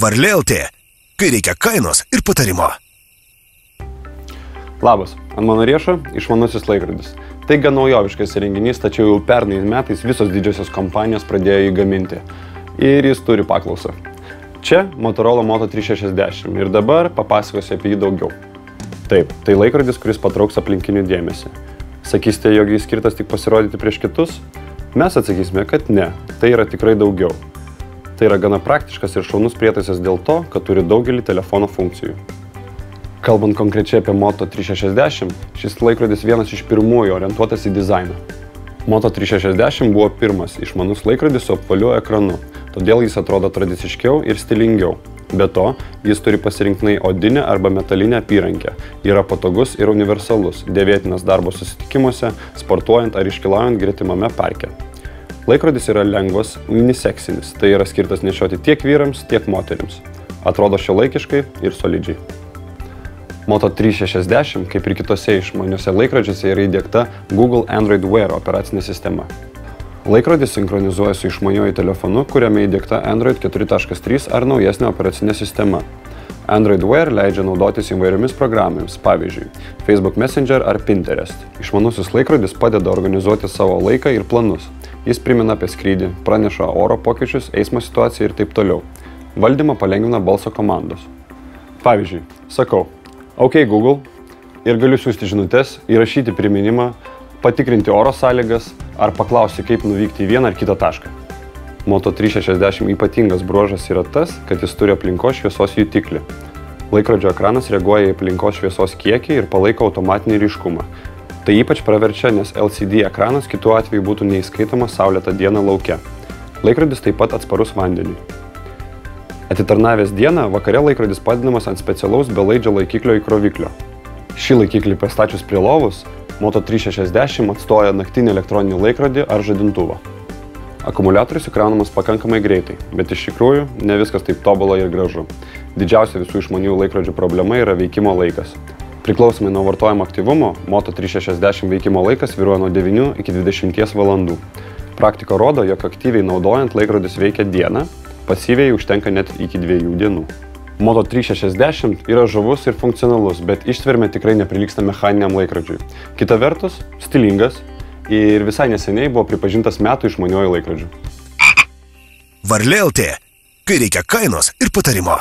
Varlė LT, kai reikia kainos ir patarimo. Labas, ant mano riešo išmanusis laikrodis. Tai gan naujoviškas įrenginys, tačiau jau pernai metais visos didžiosios kompanijos pradėjo jį gaminti. Ir jis turi paklausą. Čia Motorola Moto 360 ir dabar papasakosiu apie jį daugiau. Taip, tai laikrodis, kuris patrauks aplinkinių dėmesį. Sakysite, jog jis skirtas tik pasirodyti prieš kitus? Mes atsakysime, kad ne, tai yra tikrai daugiau. Tai yra gana praktiškas ir šaunus prietaisas dėl to, kad turi daugelį telefono funkcijų. Kalbant konkrečiai apie Moto 360, šis laikrodis vienas iš pirmųjų orientuotas į dizainą. Moto 360 buvo pirmas išmanus laikrodis su apvaliu ekranu, todėl jis atrodo tradiciškiau ir stilingiau. Be to, jis turi pasirinktinai odinę arba metalinę apyrankę, yra patogus ir universalus, dėvėtinas darbo susitikimuose, sportuojant ar iškilaujant gretimame parke. Laikrodis yra lengvas, uniseksinis, tai yra skirtas nešioti tiek vyrams, tiek moterims. Atrodo šiuolaikiškai ir solidžiai. Moto 360, kaip ir kitose išmaniuose laikrodžiuose, yra įdiegta Google Android Wear operacinė sistema. Laikrodis sinchronizuoja su išmaniuoju telefonu, kuriame įdiegta Android 4.3 ar naujesnė operacinė sistema. Android Wear leidžia naudotis įvairiomis programomis, pavyzdžiui, Facebook Messenger ar Pinterest. Išmanusis laikrodis padeda organizuoti savo laiką ir planus. Jis primena apie skrydį, praneša oro pokyčius, eismo situaciją ir taip toliau. Valdymą palengvina balso komandos. Pavyzdžiui, sakau, OK Google, ir galiu siųsti žinutes, įrašyti priminimą, patikrinti oro sąlygas ar paklausti, kaip nuvykti į vieną ar kitą tašką. Moto 360 ypatingas bruožas yra tas, kad jis turi aplinkos šviesos jutiklį. Laikrodžio ekranas reaguoja į aplinkos šviesos kiekį ir palaiko automatinį ryškumą. Tai ypač praverčia, nes LCD ekranas kitu atveju būtų neįskaitomas saulėtą dieną lauke. Laikrodis taip pat atsparus vandeniui. Atitarnavęs dieną, vakare laikrodis padedamas ant specialaus belaidžio laikiklio įkroviklio. Šį laikiklį pastačius prie lovos, Moto 360 atstoja naktinį elektroninį laikrodį ar žadintuvą. Akumuliatorius įkraunamas pakankamai greitai, bet iš tikrųjų ne viskas taip tobula ir gražu. Didžiausia visų išmanių laikrodžių problema yra veikimo laikas. Priklausomai nuo vartojimo aktyvumo, Moto 360 veikimo laikas svyruoja nuo 9 iki 20 valandų. Praktika rodo, jog aktyviai naudojant laikrodis veikia dieną, pasyviai užtenka net iki 2 dienų. Moto 360 yra žavus ir funkcionalus, bet ištvermė tikrai neprilygsta mechaniniam laikrodžiui. Kita vertus, stilingas ir visai neseniai buvo pripažintas metų išmaniuoju laikrodžiu. Varlė LT, kai reikia kainos ir patarimo.